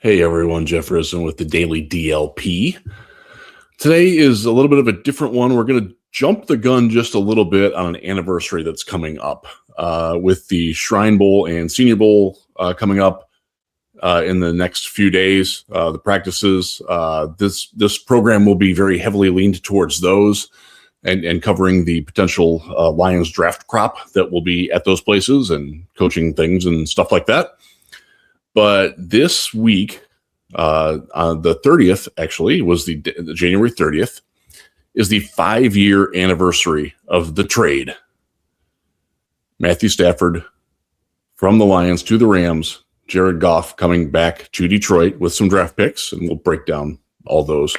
Hey everyone, Jeff Risen with the Daily DLP. Today is a little bit of a different one. We're going to jump the gun just a little bit on an anniversary that's coming up with the Shrine Bowl and Senior Bowl coming up in the next few days. The practices, this program will be very heavily leaned towards those and covering the potential Lions draft crop that will be at those places and coaching things and stuff like that. But this week, on the 30th, actually, was the January 30th, is the 5-year anniversary of the trade. Matthew Stafford from the Lions to the Rams, Jared Goff coming back to Detroit with some draft picks, and we'll break down all those.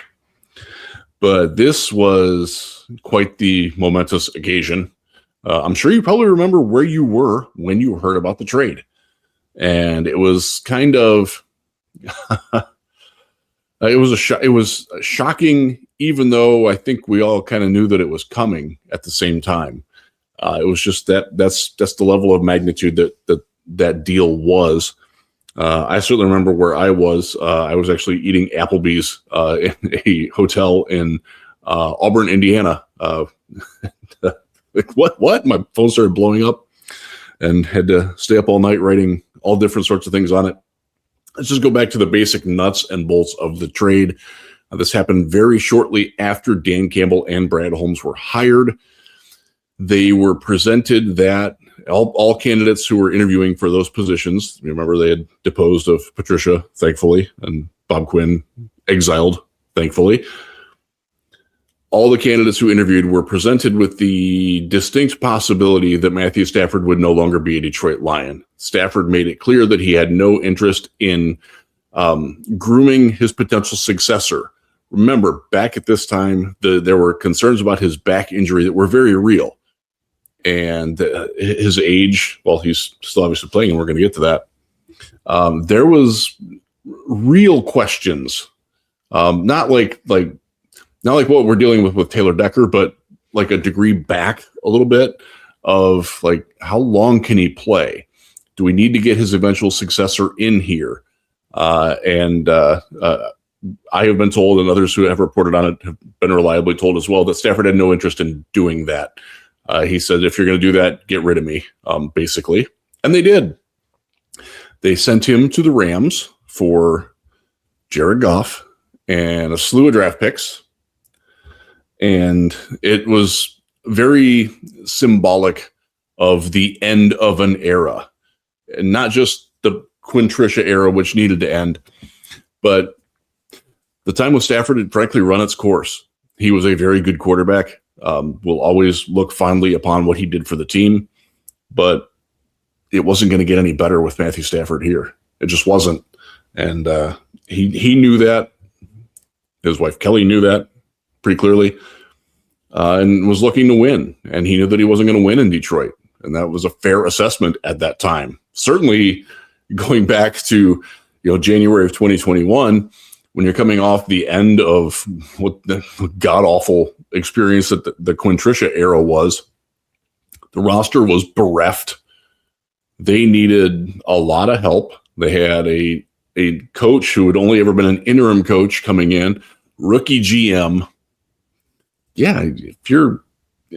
But this was quite the momentous occasion. I'm sure you probably remember where you were when you heard about the trade. And it was kind of, it was shocking, even though I think we all kind of knew that it was coming at the same time. It was just that's the level of magnitude that deal was. I certainly remember where I was. I was actually eating Applebee's in a hotel in Auburn, Indiana. Like, what? My phone started blowing up and had to stay up all night writing all different sorts of things on it. Let's just go back to the basic nuts and bolts of the trade. This happened very shortly after Dan Campbell and Brad Holmes were hired. They were presented that all candidates who were interviewing for those positions, remember they had deposed of Quinntricia, thankfully, and Bob Quinn exiled, thankfully. All the candidates who interviewed were presented with the distinct possibility that Matthew Stafford would no longer be a Detroit Lion. Stafford made it clear that he had no interest in grooming his potential successor. Remember, back at this time, there were concerns about his back injury that were very real. And his age, well, he's still obviously playing, and we're going to get to that. There was real questions, not like what we're dealing with Taylor Decker, but like a degree back a little bit of like, how long can he play? Do we need to get his eventual successor in here? I have been told, and others who have reported on it have been reliably told as well, that Stafford had no interest in doing that. He said, if you're going to do that, get rid of me, basically. And they did. They sent him to the Rams for Jared Goff and a slew of draft picks. And it was very symbolic of the end of an era, and not just the Quinntricia era, which needed to end, but the time with Stafford had frankly run its course. He was a very good quarterback. We'll always look fondly upon what he did for the team, but it wasn't going to get any better with Matthew Stafford here. It just wasn't. And he knew that. His wife Kelly knew that pretty clearly, and was looking to win. And he knew that he wasn't going to win in Detroit. And that was a fair assessment at that time. Certainly going back to January of 2021, when you're coming off the end of what the god-awful experience that the Quinntricia era was, the roster was bereft. They needed a lot of help. They had a coach who had only ever been an interim coach coming in, rookie GM. Yeah, if you're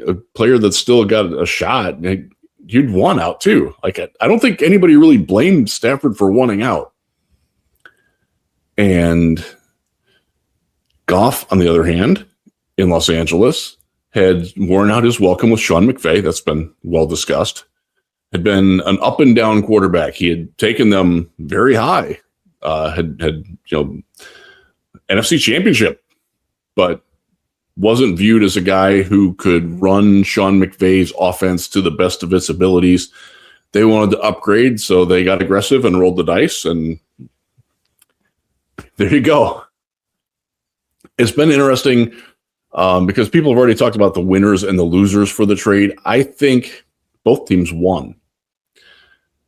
a player that's still got a shot, you'd want out too. Like, I don't think anybody really blamed Stafford for wanting out. And Goff, on the other hand, in Los Angeles, had worn out his welcome with Sean McVay. That's been well discussed. Had been an up and down quarterback. He had taken them very high. Had NFC Championship, but wasn't viewed as a guy who could run Sean McVay's offense to the best of its abilities. They wanted to upgrade, so they got aggressive and rolled the dice, and there you go. It's been interesting because people have already talked about the winners and the losers for the trade. I think both teams won.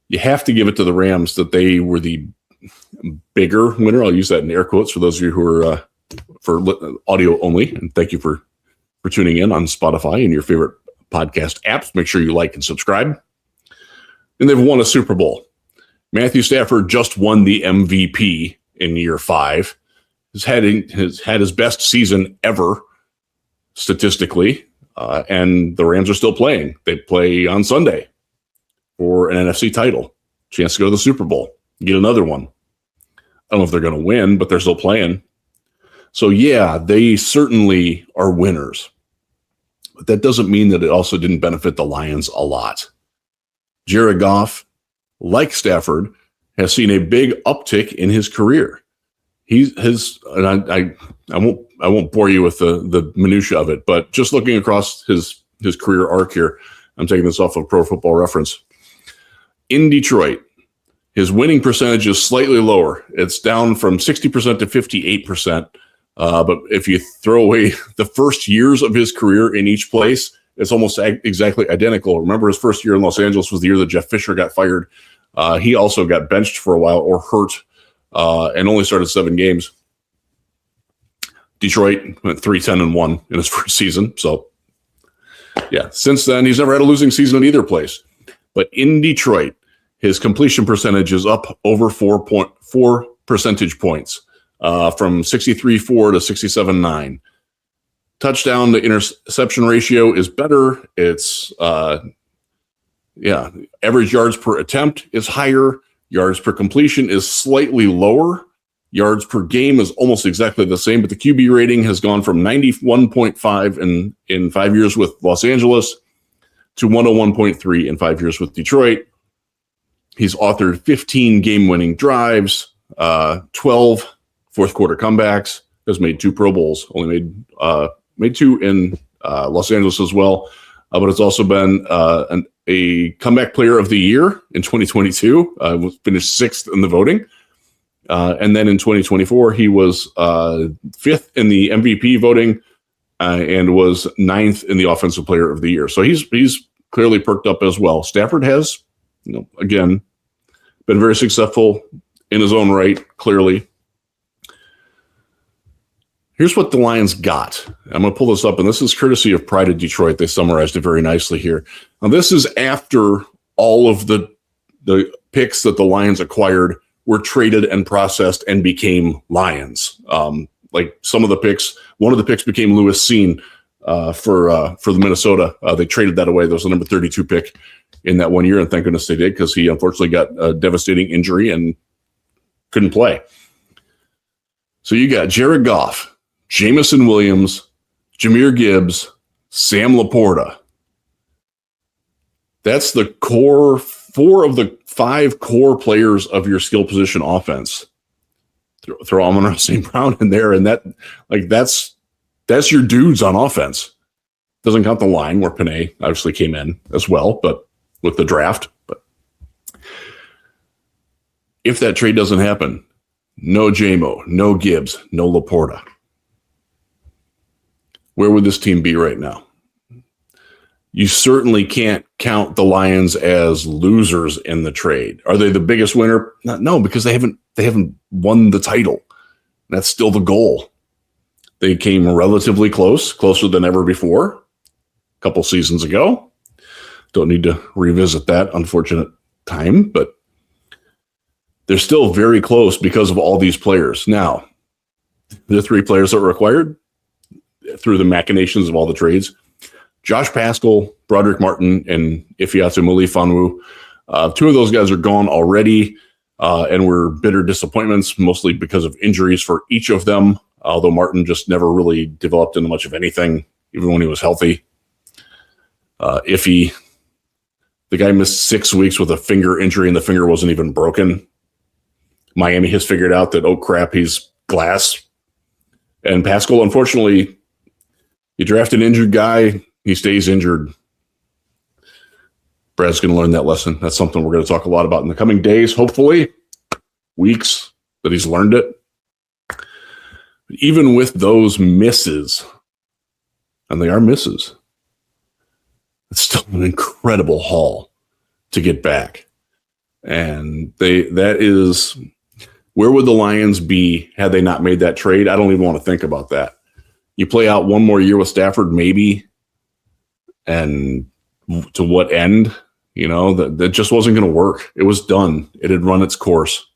You have to give it to the Rams that they were the bigger winner. I'll use that in air quotes for those of you who are for audio only. And thank you for tuning in on Spotify and your favorite podcast apps. Make sure you like and subscribe. And they've won a Super Bowl. Matthew Stafford just won the MVP in year 5. Has had his best season ever statistically, and the Rams are still playing. They play on Sunday for an NFC title, chance to go to the Super Bowl, get another one. I don't know if they're going to win, but they're still playing. So yeah, they certainly are winners. But that doesn't mean that it also didn't benefit the Lions a lot. Jared Goff, like Stafford, has seen a big uptick in his career. I won't bore you with the minutia of it, but just looking across his career arc here, I'm taking this off of Pro Football Reference. In Detroit, his winning percentage is slightly lower. It's down from 60% to 58%. But if you throw away the first years of his career in each place, it's almost exactly identical. Remember, his first year in Los Angeles was the year that Jeff Fisher got fired. He also got benched for a while or hurt and only started 7 games. Detroit went 3-10-1 in his first season. So, yeah, since then, he's never had a losing season in either place. But in Detroit, his completion percentage is up over 4 percentage points. From 63.4 to 67.9. Touchdown to interception ratio is better. It's average yards per attempt is higher. Yards per completion is slightly lower. Yards per game is almost exactly the same, but the QB rating has gone from 91.5 in 5 years with Los Angeles to 101.3 in 5 years with Detroit. He's authored 15 game-winning drives, 12 fourth quarter comebacks, has made 2 Pro Bowls, only made 2 in Los Angeles as well. But it's also been a comeback player of the year in 2022, was finished 6th in the voting. And then in 2024, he was 5th in the MVP voting and was 9th in the offensive player of the year. So he's clearly perked up as well. Stafford has, again, been very successful in his own right, clearly. Here's what the Lions got. I'm going to pull this up, and this is courtesy of Pride of Detroit. They summarized it very nicely here. Now, this is after all of the picks that the Lions acquired were traded and processed and became Lions. Like some of the picks, one of the picks became Lewis Seen for the Minnesota. They traded that away. There was the number 32 pick in that 1 year, and thank goodness they did, because he unfortunately got a devastating injury and couldn't play. So you got Jared Goff, Jamison Williams, Jahmyr Gibbs, Sam Laporta. That's the core, 4 of the 5 core players of your skill position offense. Throw Amon St. Brown in there, and that's your dudes on offense. Doesn't count the line where Panay obviously came in as well, but with the draft. But if that trade doesn't happen, no JMO, no Gibbs, no Laporta. Where would this team be right now? You certainly can't count the Lions as losers in the trade. Are they the biggest winner? No, because they haven't won the title. That's still the goal. They came relatively closer than ever before, a couple seasons ago. Don't need to revisit that unfortunate time, but they're still very close because of all these players. Now, the 3 players that were acquired through the machinations of all the trades: Josh Paschal, Broderick Martin, and Ifeatu Melifonwu. 2 of those guys are gone already, and were bitter disappointments, mostly because of injuries for each of them, although Martin just never really developed into much of anything, even when he was healthy. Iffy, the guy missed 6 weeks with a finger injury, and the finger wasn't even broken. Miami has figured out that, oh crap, he's glass. And Paschal, unfortunately, you draft an injured guy, he stays injured. Brad's going to learn that lesson. That's something we're going to talk a lot about in the coming days, hopefully, weeks, that he's learned it. Even with those misses, and they are misses, it's still an incredible haul to get back. And that is, where would the Lions be had they not made that trade? I don't even want to think about that. You play out one more year with Stafford, maybe, and to what end? That just wasn't going to work. It was done. It had run its course.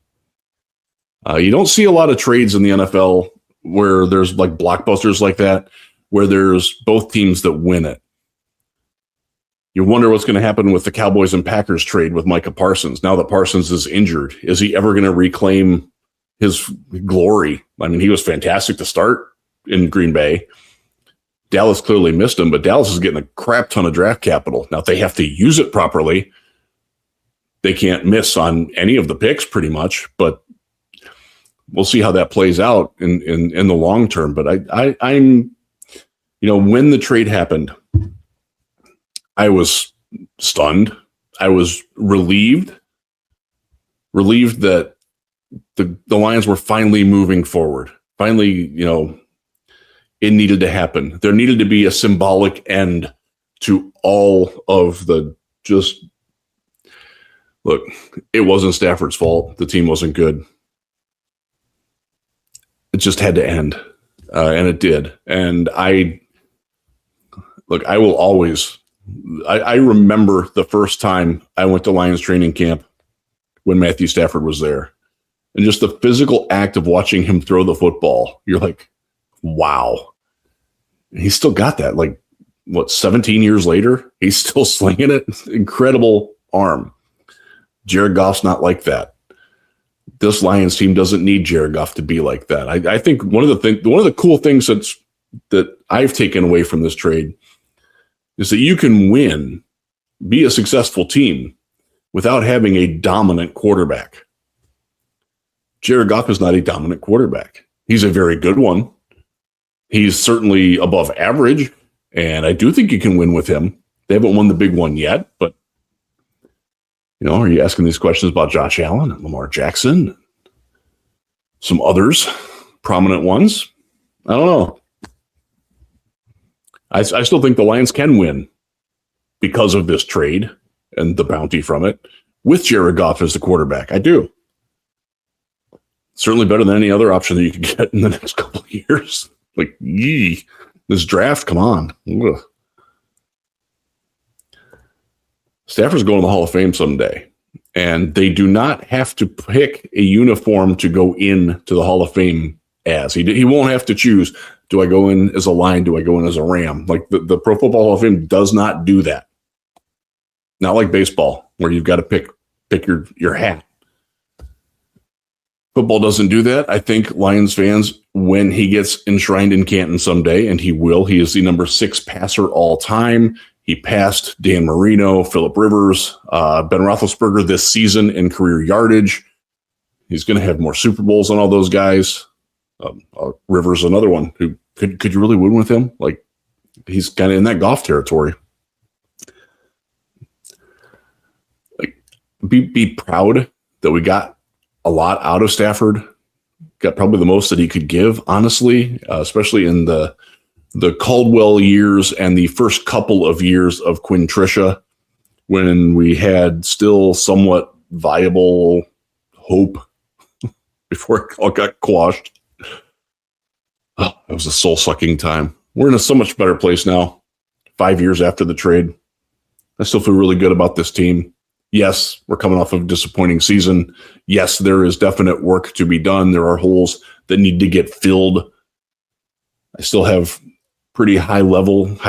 You don't see a lot of trades in the NFL where there's like blockbusters like that, where there's both teams that win it. You wonder what's going to happen with the Cowboys and Packers trade with Micah Parsons. Now that Parsons is injured, is he ever going to reclaim his glory? I mean, he was fantastic to start in Green Bay. Dallas clearly missed him, but Dallas is getting a crap ton of draft capital. Now, if they have to use it properly, they can't miss on any of the picks pretty much, but we'll see how that plays out in the long term. But I'm, when the trade happened, I was stunned. I was relieved that the Lions were finally moving forward. Finally, it needed to happen. There needed to be a symbolic end to all of the look, it wasn't Stafford's fault. The team wasn't good. It just had to end. And it did. And I will always, I remember the first time I went to Lions training camp when Matthew Stafford was there. And just the physical act of watching him throw the football, you're like, wow. He's still got that. 17 years later, he's still slinging it. Incredible arm. Jared Goff's not like that. This Lions team doesn't need Jared Goff to be like that. I think one of the cool things that I've taken away from this trade is that you can win, be a successful team without having a dominant quarterback. Jared Goff is not a dominant quarterback. He's a very good one. He's certainly above average, and I do think you can win with him. They haven't won the big one yet, but are you asking these questions about Josh Allen and Lamar Jackson, some others, prominent ones? I don't know. I still think the Lions can win because of this trade and the bounty from it with Jared Goff as the quarterback. I do. Certainly better than any other option that you could get in the next couple of years. This draft, come on. Ugh. Stafford's going to the Hall of Fame someday, and they do not have to pick a uniform to go into the Hall of Fame as. He won't have to choose, do I go in as a Lion, do I go in as a Ram? The Pro Football Hall of Fame does not do that. Not like baseball, where you've got to pick your hat. Football doesn't do that. I think Lions fans, when he gets enshrined in Canton someday, and he will, he is the number 6 passer all time. He passed Dan Marino, Phillip Rivers, Ben Roethlisberger this season in career yardage. He's going to have more Super Bowls than all those guys. Rivers, another one. Who could you really win with him? He's kind of in that Goff territory. Be proud that we got a lot out of Stafford. Got probably the most that he could give, honestly, especially in the Caldwell years and the first couple of years of Quinntricia, when we had still somewhat viable hope before it all got quashed. Oh, it was a soul-sucking time. We're in a so much better place now, 5 years after the trade. I still feel really good about this team. Yes, we're coming off of a disappointing season. Yes, there is definite work to be done. There are holes that need to get filled. I still have pretty high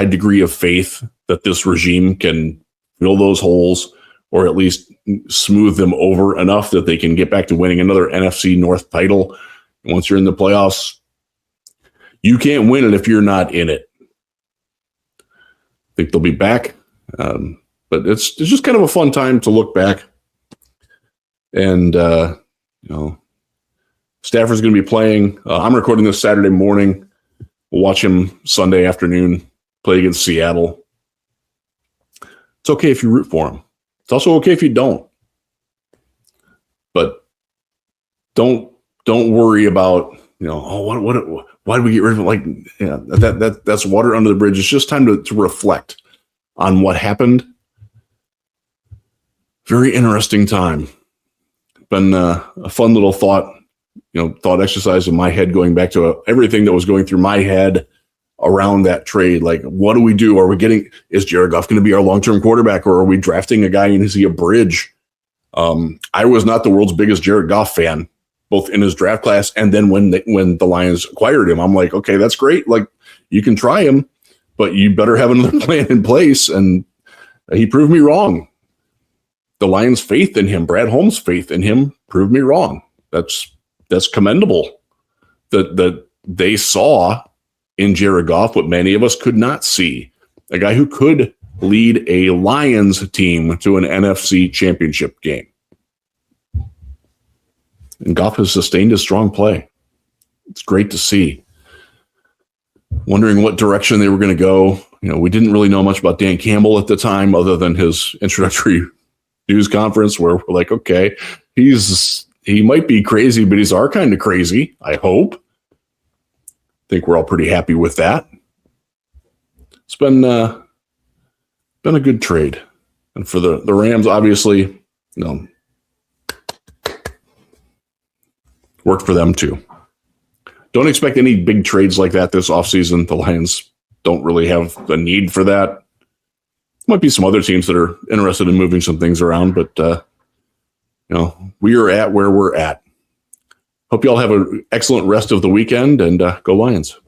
degree of faith that this regime can fill those holes or at least smooth them over enough that they can get back to winning another NFC North title. And once you're in the playoffs, you can't win it if you're not in it. I think they'll be back. But it's just kind of a fun time to look back. And, Stafford's going to be playing. I'm recording this Saturday morning. We'll watch him Sunday afternoon play against Seattle. It's okay if you root for him. It's also okay if you don't. But don't worry about, why did we get rid of it? That's water under the bridge. It's just time to reflect on what happened. Very interesting time. Been a fun little thought exercise in my head, going back to everything that was going through my head around that trade. What do we do? Is Jared Goff going to be our long-term quarterback, or are we drafting a guy and is he a bridge? I was not the world's biggest Jared Goff fan. both in his draft class and then when the Lions acquired him. I'm like, okay, that's great. Like, you can try him, but you better have another plan in place. And he proved me wrong. The Lions' faith in him, Brad Holmes' faith in him, proved me wrong. That's commendable. That they saw in Jared Goff what many of us could not see. A guy who could lead a Lions team to an NFC championship game. And Goff has sustained a strong play. It's great to see. Wondering what direction they were going to go. We didn't really know much about Dan Campbell at the time, other than his introductory news conference, where we're like, okay, he might be crazy, but he's our kind of crazy, I hope. I think we're all pretty happy with that. It's been a good trade. And for the Rams, obviously, worked for them too. Don't expect any big trades like that this offseason. The Lions don't really have the need for that. Might be some other teams that are interested in moving some things around, but we are at where we're at. Hope you all have an excellent rest of the weekend, and go Lions.